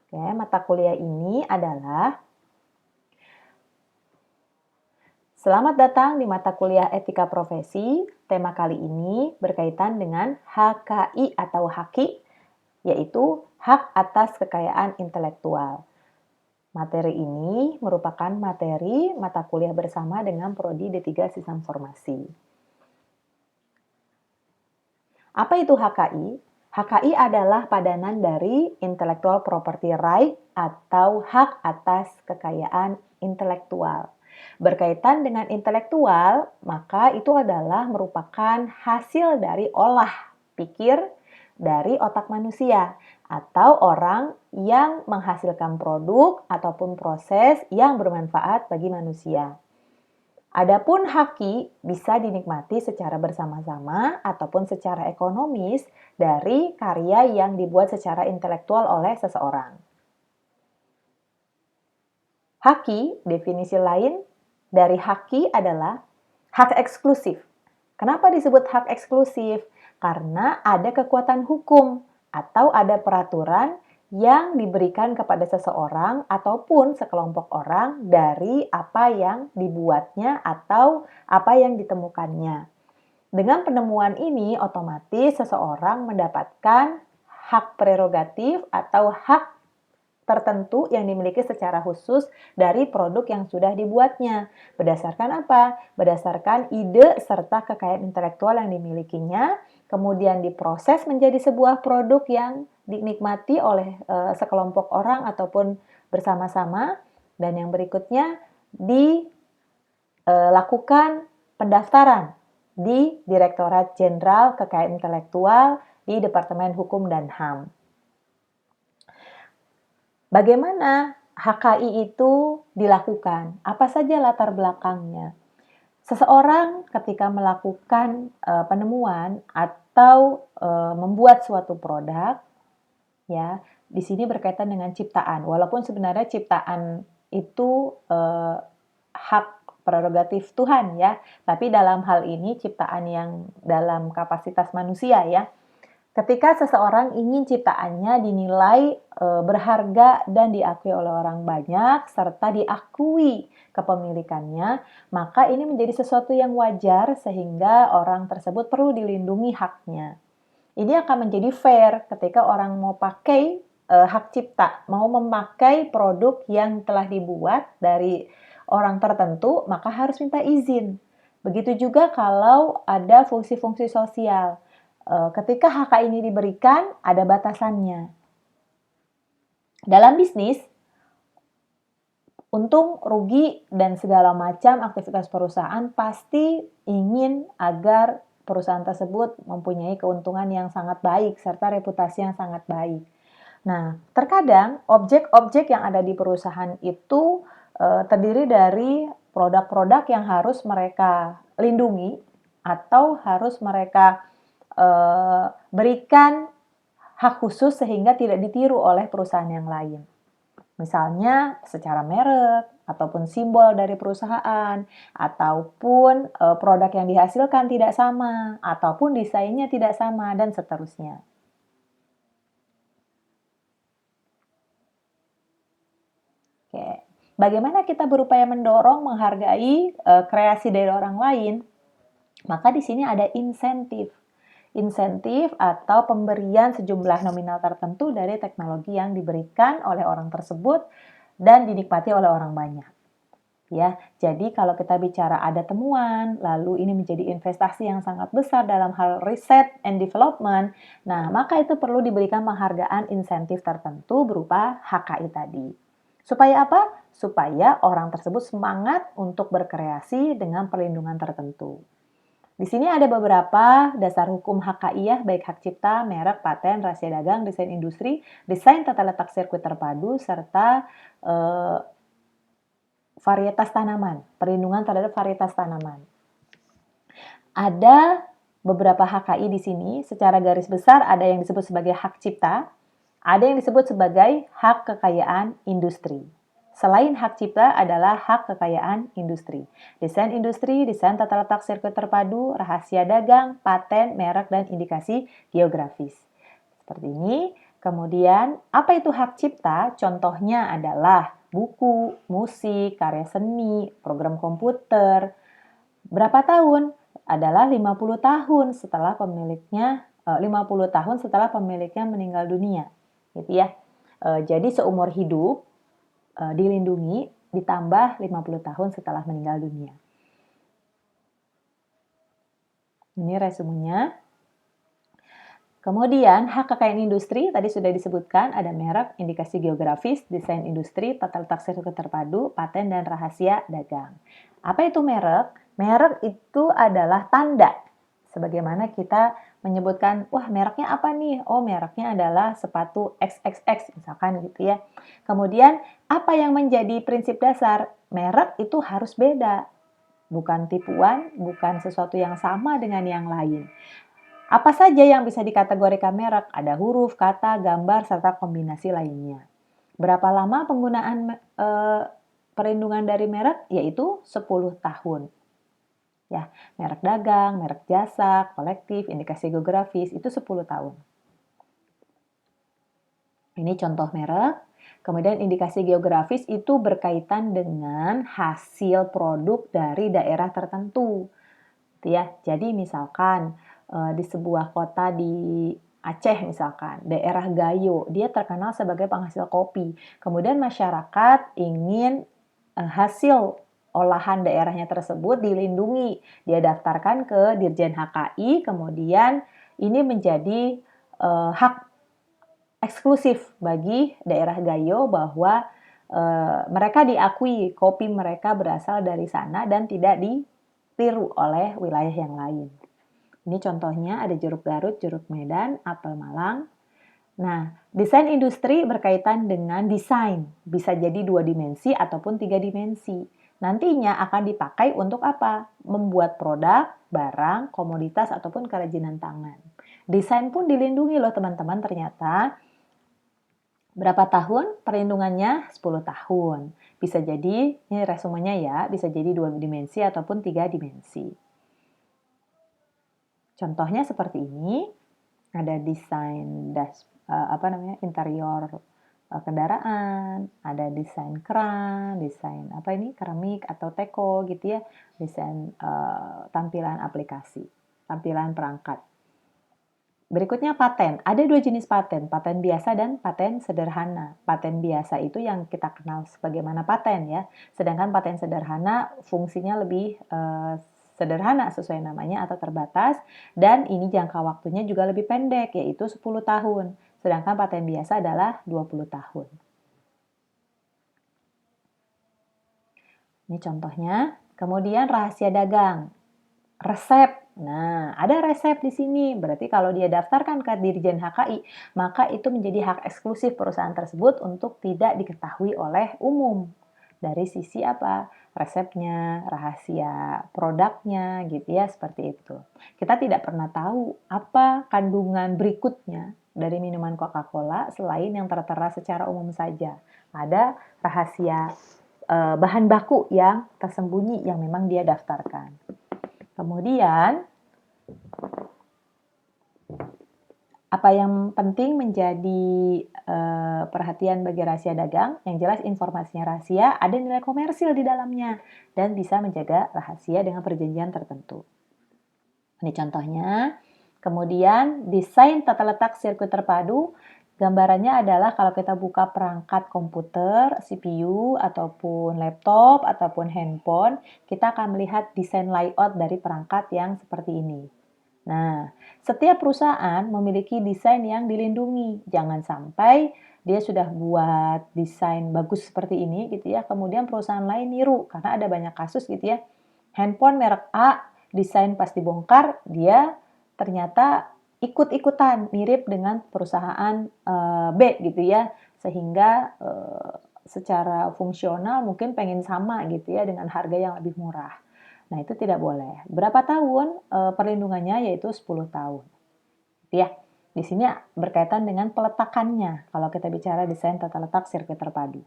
Oke, mata kuliah ini adalah Selamat datang di mata kuliah Etika Profesi. Tema kali ini berkaitan dengan HKI atau HAKI, yaitu Hak Atas Kekayaan Intelektual. Materi ini merupakan materi mata kuliah bersama dengan Prodi D3 Sistem Informasi. Apa itu HKI? HKI adalah padanan dari Intellectual Property Right atau hak atas kekayaan intelektual. Berkaitan dengan intelektual, maka itu adalah merupakan hasil dari olah pikir dari otak manusia atau orang yang menghasilkan produk ataupun proses yang bermanfaat bagi manusia. Adapun haki bisa dinikmati secara bersama-sama ataupun secara ekonomis dari karya yang dibuat secara intelektual oleh seseorang. Haki, definisi lain dari haki adalah hak eksklusif. Kenapa disebut hak eksklusif? Karena ada kekuatan hukum atau ada peraturan yang diberikan kepada seseorang ataupun sekelompok orang dari apa yang dibuatnya atau apa yang ditemukannya. Dengan penemuan ini, otomatis seseorang mendapatkan hak prerogatif atau hak tertentu yang dimiliki secara khusus dari produk yang sudah dibuatnya. Berdasarkan apa? Berdasarkan ide serta kekayaan intelektual yang dimilikinya, kemudian diproses menjadi sebuah produk yang dinikmati oleh sekelompok orang ataupun bersama-sama, dan yang berikutnya dilakukan pendaftaran di Direktorat Jenderal Kekayaan Intelektual di Departemen Hukum dan HAM. Bagaimana HKI itu dilakukan? Apa saja latar belakangnya? Seseorang ketika melakukan penemuan atau membuat suatu produk, ya, di sini berkaitan dengan ciptaan. Walaupun sebenarnya ciptaan itu hak prerogatif Tuhan, ya, tapi dalam hal ini ciptaan yang dalam kapasitas manusia, ya. Ketika seseorang ingin ciptaannya dinilai berharga dan diakui oleh orang banyak, serta diakui kepemilikannya, maka ini menjadi sesuatu yang wajar sehingga orang tersebut perlu dilindungi haknya. Ini akan menjadi fair ketika orang mau pakai hak cipta, mau memakai produk yang telah dibuat dari orang tertentu, maka harus minta izin. Begitu juga kalau ada fungsi-fungsi sosial. Ketika HK ini diberikan, ada batasannya. Dalam bisnis, untung, rugi, dan segala macam aktivitas perusahaan pasti ingin agar perusahaan tersebut mempunyai keuntungan yang sangat baik serta reputasi yang sangat baik. Nah, terkadang objek-objek yang ada di perusahaan itu terdiri dari produk-produk yang harus mereka lindungi atau harus mereka berikan hak khusus sehingga tidak ditiru oleh perusahaan yang lain. Misalnya secara merek, ataupun simbol dari perusahaan, ataupun produk yang dihasilkan tidak sama, ataupun desainnya tidak sama, dan seterusnya. Oke. Bagaimana kita berupaya mendorong, menghargai kreasi dari orang lain? Maka di sini ada insentif. Insentif atau pemberian sejumlah nominal tertentu dari teknologi yang diberikan oleh orang tersebut dan dinikmati oleh orang banyak. Ya, jadi kalau kita bicara ada temuan, lalu ini menjadi investasi yang sangat besar dalam hal riset and development, nah maka itu perlu diberikan penghargaan insentif tertentu berupa HKI tadi. Supaya apa? Supaya orang tersebut semangat untuk berkreasi dengan perlindungan tertentu. Di sini ada beberapa dasar hukum HKI, ya, baik hak cipta, merek, paten, rahasia dagang, desain industri, desain tata letak sirkuit terpadu, serta varietas tanaman, perlindungan terhadap varietas tanaman. Ada beberapa HKI di sini, secara garis besar ada yang disebut sebagai hak cipta, ada yang disebut sebagai hak kekayaan industri. Selain hak cipta adalah hak kekayaan industri. Desain industri, desain tata letak sirkuit terpadu, rahasia dagang, paten, merek, dan indikasi geografis. Seperti ini. Kemudian, apa itu hak cipta? Contohnya adalah buku, musik, karya seni, program komputer. Berapa tahun? Adalah 50 tahun setelah pemiliknya 50 tahun setelah pemiliknya meninggal dunia. Gitu ya. Jadi seumur hidup dilindungi ditambah 50 tahun setelah meninggal dunia. Ini resumenya. Kemudian, hak kekayaan industri, tadi sudah disebutkan, ada merek, indikasi geografis, desain industri, tata letak sirkuit terpadu, paten, dan rahasia dagang. Apa itu merek? Merek itu adalah tanda. Sebagaimana kita menyebutkan, wah mereknya apa nih? Oh mereknya adalah sepatu XXX, misalkan gitu ya. Kemudian, apa yang menjadi prinsip dasar? Merek itu harus beda. Bukan tipuan, bukan sesuatu yang sama dengan yang lain. Apa saja yang bisa dikategorikan merek? Ada huruf, kata, gambar, serta kombinasi lainnya. Berapa lama penggunaan perlindungan dari merek? Yaitu 10 tahun. Ya, merek dagang, merek jasa, kolektif, indikasi geografis, itu 10 tahun. Ini contoh merek. Kemudian indikasi geografis itu berkaitan dengan hasil produk dari daerah tertentu. Ya, jadi misalkan di sebuah kota di Aceh misalkan, daerah Gayo, dia terkenal sebagai penghasil kopi. Kemudian masyarakat ingin hasil olahan daerahnya tersebut dilindungi. Dia daftarkan ke Dirjen HKI, kemudian ini menjadi hak eksklusif bagi daerah Gayo bahwa mereka diakui kopi mereka berasal dari sana dan tidak ditiru oleh wilayah yang lain. Ini contohnya ada jeruk Garut, jeruk Medan, apel Malang. Nah, desain industri berkaitan dengan desain. Bisa jadi 2 dimensi ataupun 3 dimensi. Nantinya akan dipakai untuk apa? Membuat produk, barang, komoditas, ataupun kerajinan tangan. Desain pun dilindungi loh teman-teman ternyata. Berapa tahun? Perlindungannya 10 tahun. Bisa jadi, ini resumenya ya, bisa jadi 2 dimensi ataupun 3 dimensi. Contohnya seperti ini, ada desain interior kendaraan, ada desain keran, desain keramik atau teko gitu ya, desain tampilan aplikasi, tampilan perangkat. Berikutnya paten. Ada 2 jenis paten biasa dan paten sederhana. Paten biasa itu yang kita kenal sebagaimana paten ya. Sedangkan paten sederhana fungsinya lebih sederhana sesuai namanya atau terbatas, dan ini jangka waktunya juga lebih pendek yaitu 10 tahun. Sedangkan paten biasa adalah 20 tahun. Ini contohnya. Kemudian rahasia dagang. Resep. Nah, ada resep di sini. Berarti kalau dia daftarkan ke Dirjen HKI, maka itu menjadi hak eksklusif perusahaan tersebut untuk tidak diketahui oleh umum. Dari sisi apa? Resepnya, rahasia produknya, gitu ya, seperti itu. Kita tidak pernah tahu apa kandungan berikutnya dari minuman Coca-Cola selain yang tertera secara umum saja. Ada rahasia bahan baku yang tersembunyi yang memang dia daftarkan. Kemudian, apa yang penting menjadi perhatian bagi rahasia dagang? Yang jelas informasinya rahasia, ada nilai komersil di dalamnya, dan bisa menjaga rahasia dengan perjanjian tertentu. Ini contohnya. Kemudian, desain tata letak sirkuit terpadu. Gambarannya adalah kalau kita buka perangkat komputer, CPU, ataupun laptop, ataupun handphone, kita akan melihat desain layout dari perangkat yang seperti ini. Nah, setiap perusahaan memiliki desain yang dilindungi. Jangan sampai dia sudah buat desain bagus seperti ini gitu ya, kemudian perusahaan lain niru, karena ada banyak kasus gitu ya. Handphone merek A, desain pas dibongkar, dia ternyata ikut-ikutan mirip dengan perusahaan B gitu ya, sehingga secara fungsional mungkin pengen sama gitu ya dengan harga yang lebih murah. Nah, itu tidak boleh. Berapa tahun perlindungannya? Yaitu 10 tahun. Ya, di sini berkaitan dengan peletakannya kalau kita bicara desain tata letak sirkuit terpadu.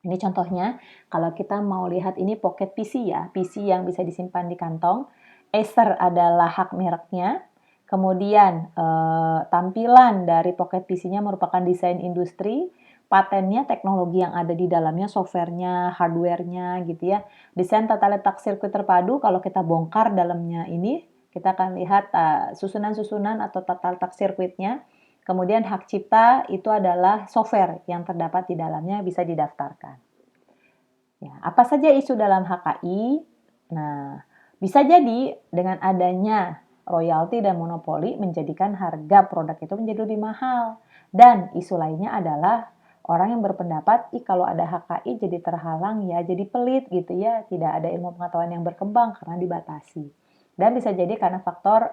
Ini contohnya, kalau kita mau lihat ini pocket PC ya, PC yang bisa disimpan di kantong. Acer adalah hak mereknya. Kemudian, tampilan dari Pocket PC-nya merupakan desain industri, patennya, teknologi yang ada di dalamnya, software-nya, hardware-nya gitu ya. Desain tata letak sirkuit terpadu, kalau kita bongkar dalamnya ini, kita akan lihat susunan-susunan atau tata letak sirkuitnya. Kemudian hak cipta itu adalah software yang terdapat di dalamnya bisa didaftarkan. Ya, apa saja isu dalam HKI? Nah, bisa jadi dengan adanya royalti dan monopoli menjadikan harga produk itu menjadi lebih mahal. Dan isu lainnya adalah orang yang berpendapat, ih kalau ada HKI jadi terhalang ya, jadi pelit gitu ya, tidak ada ilmu pengetahuan yang berkembang karena dibatasi. Dan bisa jadi karena faktor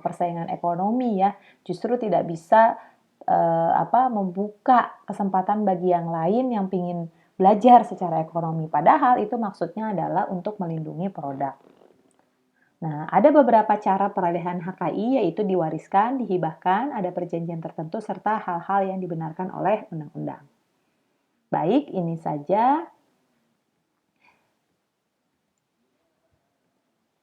persaingan ekonomi ya, justru tidak bisa membuka kesempatan bagi yang lain yang ingin belajar secara ekonomi. Padahal itu maksudnya adalah untuk melindungi produk. Nah, ada beberapa cara peralihan HKI yaitu diwariskan, dihibahkan, ada perjanjian tertentu, serta hal-hal yang dibenarkan oleh undang-undang. Baik, ini saja